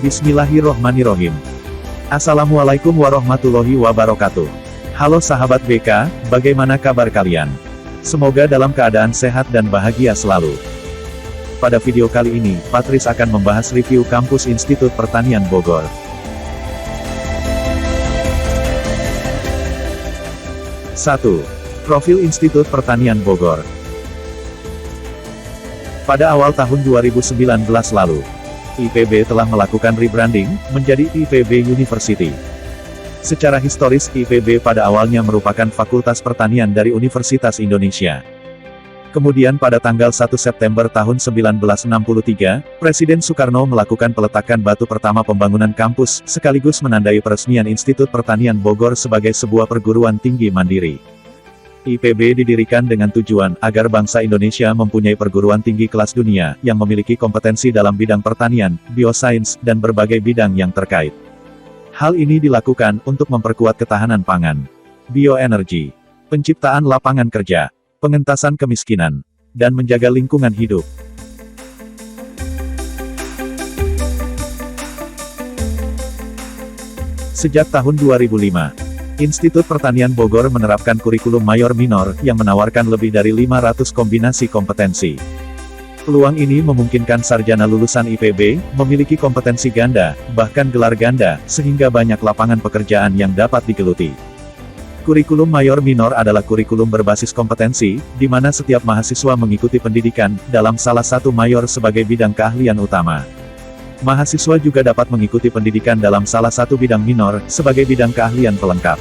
Bismillahirrohmanirrohim. Assalamualaikum warahmatullahi wabarakatuh. Halo sahabat BK, bagaimana kabar kalian? Semoga dalam keadaan sehat dan bahagia selalu. Pada video kali ini, Patris akan membahas review kampus Institut Pertanian Bogor. Satu. Profil Institut Pertanian Bogor. Pada awal tahun 2019 lalu, IPB telah melakukan rebranding, menjadi IPB University. Secara historis, IPB pada awalnya merupakan Fakultas Pertanian dari Universitas Indonesia. Kemudian pada tanggal 1 September tahun 1963, Presiden Soekarno melakukan peletakan batu pertama pembangunan kampus, sekaligus menandai peresmian Institut Pertanian Bogor sebagai sebuah perguruan tinggi mandiri. IPB didirikan dengan tujuan agar bangsa Indonesia mempunyai perguruan tinggi kelas dunia, yang memiliki kompetensi dalam bidang pertanian, biosains, dan berbagai bidang yang terkait. Hal ini dilakukan untuk memperkuat ketahanan pangan, bioenergi, penciptaan lapangan kerja, pengentasan kemiskinan, dan menjaga lingkungan hidup. Sejak tahun 2005, Institut Pertanian Bogor menerapkan kurikulum mayor-minor, yang menawarkan lebih dari 500 kombinasi kompetensi. Peluang ini memungkinkan sarjana lulusan IPB, memiliki kompetensi ganda, bahkan gelar ganda, sehingga banyak lapangan pekerjaan yang dapat digeluti. Kurikulum mayor-minor adalah kurikulum berbasis kompetensi, di mana setiap mahasiswa mengikuti pendidikan, dalam salah satu mayor sebagai bidang keahlian utama. Mahasiswa juga dapat mengikuti pendidikan dalam salah satu bidang minor, sebagai bidang keahlian pelengkap.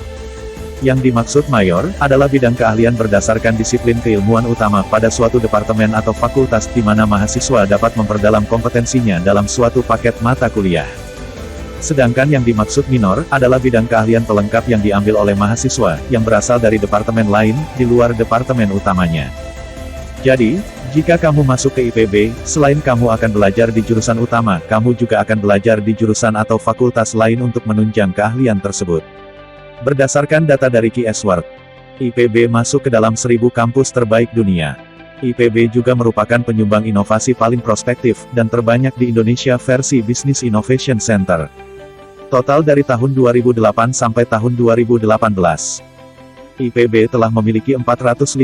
Yang dimaksud mayor, adalah bidang keahlian berdasarkan disiplin keilmuan utama pada suatu departemen atau fakultas, di mana mahasiswa dapat memperdalam kompetensinya dalam suatu paket mata kuliah. Sedangkan yang dimaksud minor, adalah bidang keahlian pelengkap yang diambil oleh mahasiswa, yang berasal dari departemen lain, di luar departemen utamanya. Jadi, jika kamu masuk ke IPB, selain kamu akan belajar di jurusan utama, kamu juga akan belajar di jurusan atau fakultas lain untuk menunjang keahlian tersebut. Berdasarkan data dari KeySword, IPB masuk ke dalam 1000 kampus terbaik dunia. IPB juga merupakan penyumbang inovasi paling prospektif, dan terbanyak di Indonesia versi Business Innovation Center. Total dari tahun 2008 sampai tahun 2018. IPB telah memiliki 458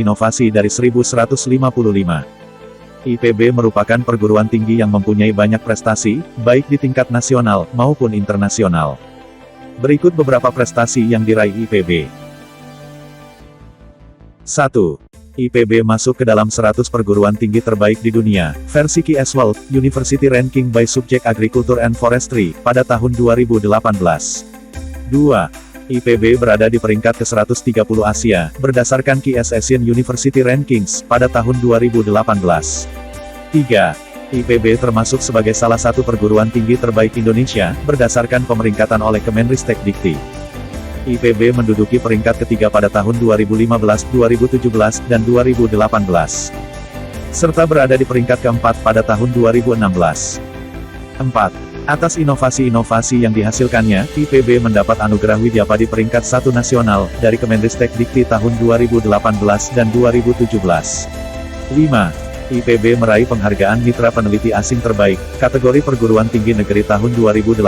inovasi dari 1155. IPB merupakan perguruan tinggi yang mempunyai banyak prestasi, baik di tingkat nasional, maupun internasional. Berikut beberapa prestasi yang diraih IPB. 1. IPB masuk ke dalam 100 perguruan tinggi terbaik di dunia, versi KeySword, University Ranking by Subject Agriculture and Forestry, pada tahun 2018. 2. IPB berada di peringkat ke-130 Asia, berdasarkan Keyes Asian University Rankings, pada tahun 2018. 3. IPB termasuk sebagai salah satu perguruan tinggi terbaik Indonesia, berdasarkan pemeringkatan oleh Kemenristek-Dikti. IPB menduduki peringkat ketiga pada tahun 2015, 2017, dan 2018. Serta berada di peringkat keempat pada tahun 2016. 4. Atas inovasi-inovasi yang dihasilkannya, IPB mendapat anugerah Widyapadi peringkat 1 nasional, dari Kemenristek-Dikti tahun 2018 dan 2017. 5. IPB meraih penghargaan Mitra Peneliti Asing Terbaik, kategori perguruan tinggi negeri tahun 2018,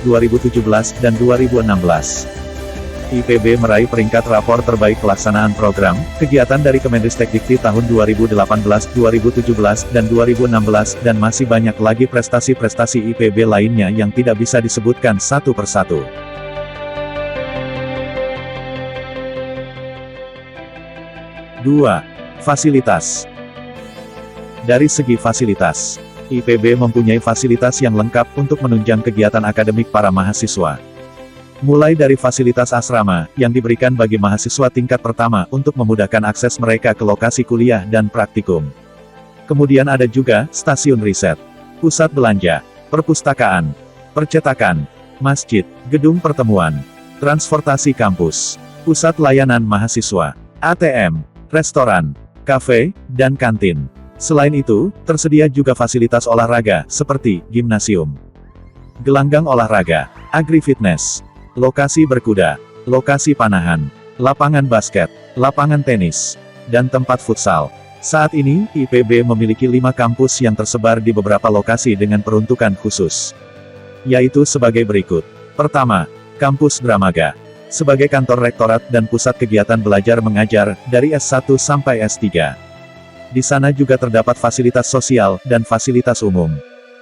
2017, dan 2016. IPB meraih peringkat rapor terbaik pelaksanaan program, kegiatan dari Kemenristek-Dikti tahun 2018, 2017, dan 2016, dan masih banyak lagi prestasi-prestasi IPB lainnya yang tidak bisa disebutkan satu persatu. Dua. Fasilitas. Dari segi fasilitas, IPB mempunyai fasilitas yang lengkap untuk menunjang kegiatan akademik para mahasiswa. Mulai dari fasilitas asrama, yang diberikan bagi mahasiswa tingkat pertama untuk memudahkan akses mereka ke lokasi kuliah dan praktikum. Kemudian ada juga stasiun riset, pusat belanja, perpustakaan, percetakan, masjid, gedung pertemuan, transportasi kampus, pusat layanan mahasiswa, ATM, restoran, kafe, dan kantin. Selain itu, tersedia juga fasilitas olahraga, seperti gimnasium, gelanggang olahraga, agri-fitness, lokasi berkuda, lokasi panahan, lapangan basket, lapangan tenis, dan tempat futsal. Saat ini, IPB memiliki 5 kampus yang tersebar di beberapa lokasi dengan peruntukan khusus. yaitu sebagai berikut. Pertama, Kampus Dramaga. Sebagai kantor rektorat dan pusat kegiatan belajar mengajar, dari S1 sampai S3. Di sana juga terdapat fasilitas sosial, dan fasilitas umum.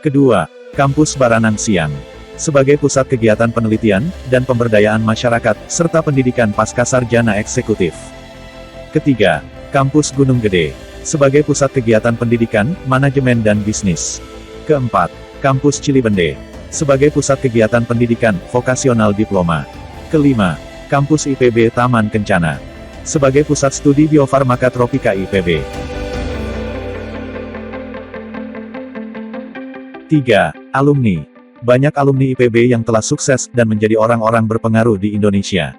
Kedua, Kampus Baranang Siang. Sebagai pusat kegiatan penelitian, dan pemberdayaan masyarakat, serta pendidikan pascasarjana eksekutif. Ketiga, Kampus Gunung Gede. Sebagai pusat kegiatan pendidikan, manajemen dan bisnis. Keempat, Kampus Cilibende. Sebagai pusat kegiatan pendidikan, vokasional diploma. Kelima, Kampus IPB Taman Kencana. Sebagai pusat studi biofarmaka tropika IPB. 3. Alumni. Banyak alumni IPB yang telah sukses dan menjadi orang-orang berpengaruh di Indonesia.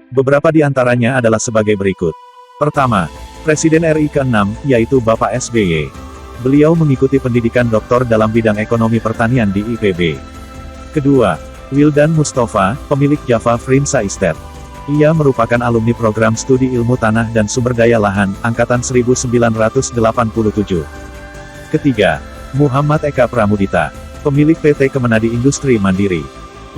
Beberapa di antaranya adalah sebagai berikut. Pertama, Presiden RI ke-6, yaitu Bapak SBY. Beliau mengikuti pendidikan doktor dalam bidang ekonomi pertanian di IPB. Kedua, Wildan Mustafa, pemilik Java Frinsa Estate. Ia merupakan alumni program studi ilmu tanah dan sumber daya lahan, angkatan 1987. Ketiga, Muhammad Eka Pramudita, pemilik PT Kemenadi Industri Mandiri.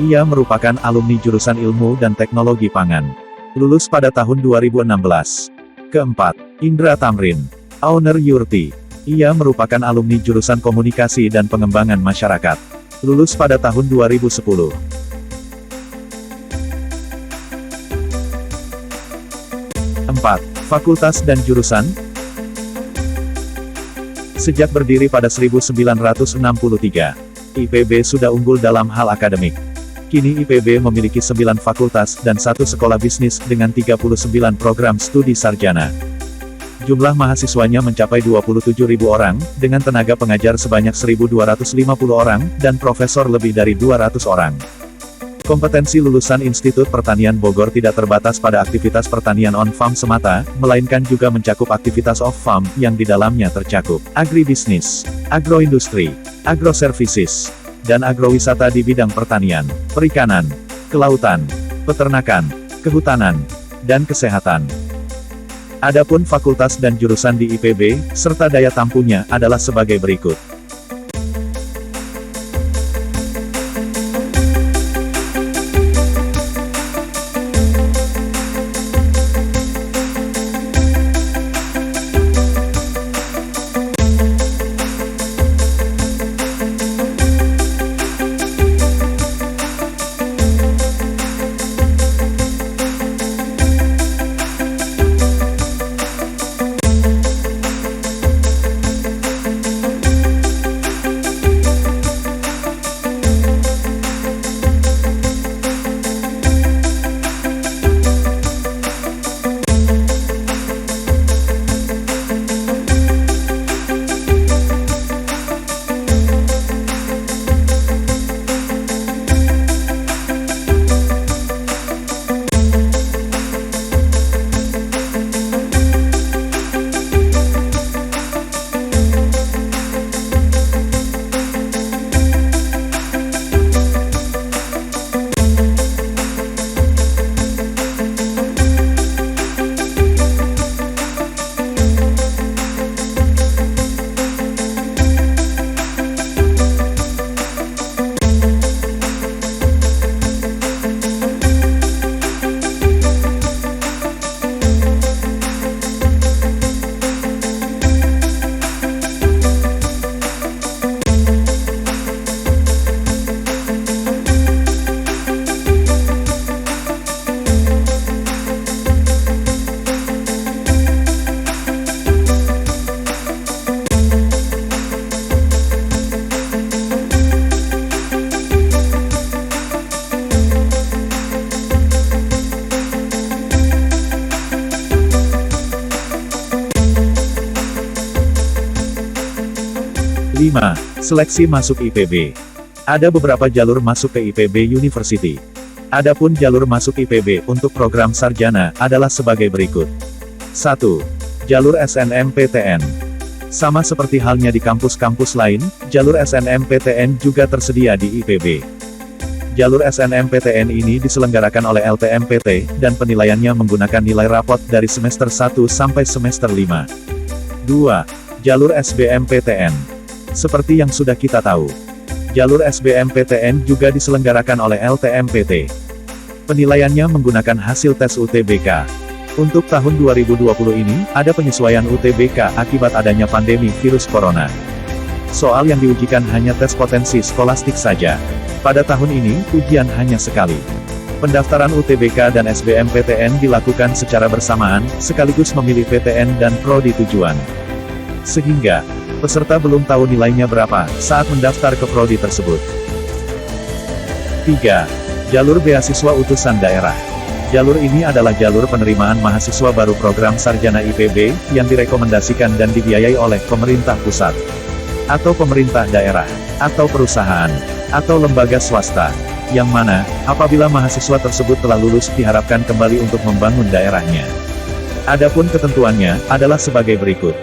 Ia merupakan alumni jurusan Ilmu dan Teknologi Pangan. Lulus pada tahun 2016. Keempat, Indra Tamrin, owner Yurti. Ia merupakan alumni jurusan Komunikasi dan Pengembangan Masyarakat. Lulus pada tahun 2010. Empat, Fakultas dan Jurusan. Sejak berdiri pada 1963, IPB sudah unggul dalam hal akademik. Kini IPB memiliki 9 fakultas dan 1 sekolah bisnis dengan 39 program studi sarjana. Jumlah mahasiswanya mencapai 27.000 orang, dengan tenaga pengajar sebanyak 1.250 orang, dan profesor lebih dari 200 orang. Kompetensi lulusan Institut Pertanian Bogor tidak terbatas pada aktivitas pertanian on-farm semata, melainkan juga mencakup aktivitas off-farm, yang di dalamnya tercakup agribisnis, agroindustri, agroservices, dan agrowisata di bidang pertanian, perikanan, kelautan, peternakan, kehutanan, dan kesehatan. Adapun fakultas dan jurusan di IPB, serta daya tampungnya, adalah sebagai berikut. Seleksi masuk IPB. Ada beberapa jalur masuk ke IPB University. Adapun jalur masuk IPB untuk program sarjana adalah sebagai berikut. 1. Jalur SNMPTN. Sama seperti halnya di kampus-kampus lain, jalur SNMPTN juga tersedia di IPB. Jalur SNMPTN ini diselenggarakan oleh LTMPT, dan penilaiannya menggunakan nilai rapot dari semester 1 sampai semester 5. 2. Jalur SBMPTN. Seperti yang sudah kita tahu, Jalur SBMPTN juga diselenggarakan oleh LTMPT. Penilaiannya menggunakan hasil tes UTBK. Untuk tahun 2020 ini, ada penyesuaian UTBK akibat adanya pandemi virus corona. Soal yang diujikan hanya tes potensi skolastik saja. Pada tahun ini, ujian hanya sekali. Pendaftaran UTBK dan SBMPTN dilakukan secara bersamaan, sekaligus memilih PTN dan prodi tujuan. Sehingga, peserta belum tahu nilainya berapa saat mendaftar ke prodi tersebut. 3. Jalur beasiswa utusan daerah. Jalur ini adalah jalur penerimaan mahasiswa baru program Sarjana IPB, yang direkomendasikan dan dibiayai oleh pemerintah pusat, atau pemerintah daerah, atau perusahaan, atau lembaga swasta, yang mana, apabila mahasiswa tersebut telah lulus diharapkan kembali untuk membangun daerahnya. Adapun ketentuannya, adalah sebagai berikut.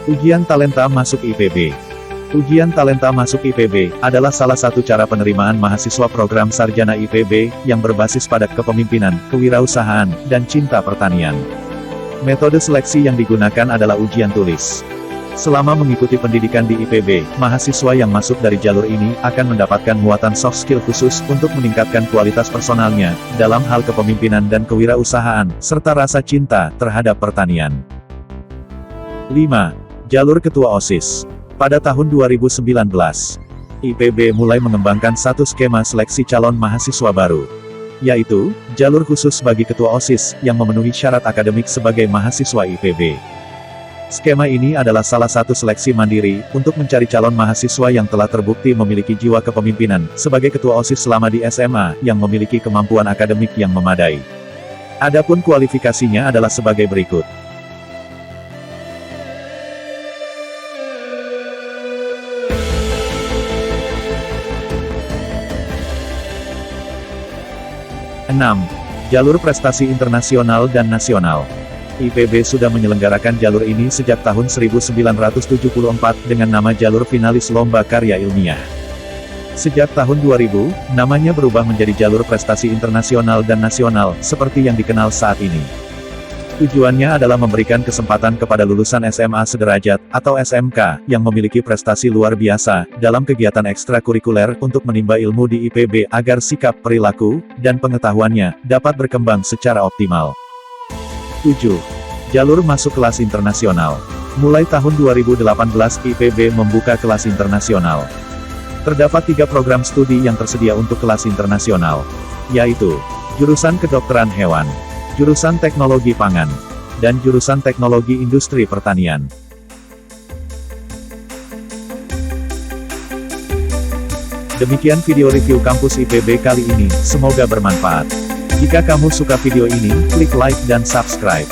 Ujian talenta masuk IPB. Ujian talenta masuk IPB adalah salah satu cara penerimaan mahasiswa program Sarjana IPB yang berbasis pada kepemimpinan, kewirausahaan, dan cinta pertanian. Metode seleksi yang digunakan adalah ujian tulis. Selama mengikuti pendidikan di IPB, mahasiswa yang masuk dari jalur ini akan mendapatkan muatan soft skill khusus untuk meningkatkan kualitas personalnya dalam hal kepemimpinan dan kewirausahaan, serta rasa cinta terhadap pertanian. 5. Jalur Ketua OSIS. Pada tahun 2019, IPB mulai mengembangkan satu skema seleksi calon mahasiswa baru, yaitu, jalur khusus bagi Ketua OSIS, yang memenuhi syarat akademik sebagai mahasiswa IPB. Skema ini adalah salah satu seleksi mandiri, untuk mencari calon mahasiswa yang telah terbukti memiliki jiwa kepemimpinan, sebagai Ketua OSIS selama di SMA, yang memiliki kemampuan akademik yang memadai. Adapun kualifikasinya adalah sebagai berikut. 6. Jalur prestasi internasional dan nasional. IPB sudah menyelenggarakan jalur ini sejak tahun 1974 dengan nama jalur finalis lomba karya ilmiah. Sejak tahun 2000, namanya berubah menjadi jalur prestasi internasional dan nasional, seperti yang dikenal saat ini. Tujuannya adalah memberikan kesempatan kepada lulusan SMA sederajat, atau SMK, yang memiliki prestasi luar biasa, dalam kegiatan ekstrakurikuler, untuk menimba ilmu di IPB agar sikap, perilaku, dan pengetahuannya, dapat berkembang secara optimal. 7. Jalur masuk kelas internasional. Mulai tahun 2018 IPB membuka kelas internasional. Terdapat 3 program studi yang tersedia untuk kelas internasional, yaitu, jurusan kedokteran hewan, jurusan teknologi pangan, dan jurusan teknologi industri pertanian. Demikian video review kampus IPB kali ini, semoga bermanfaat. Jika kamu suka video ini, klik like dan subscribe.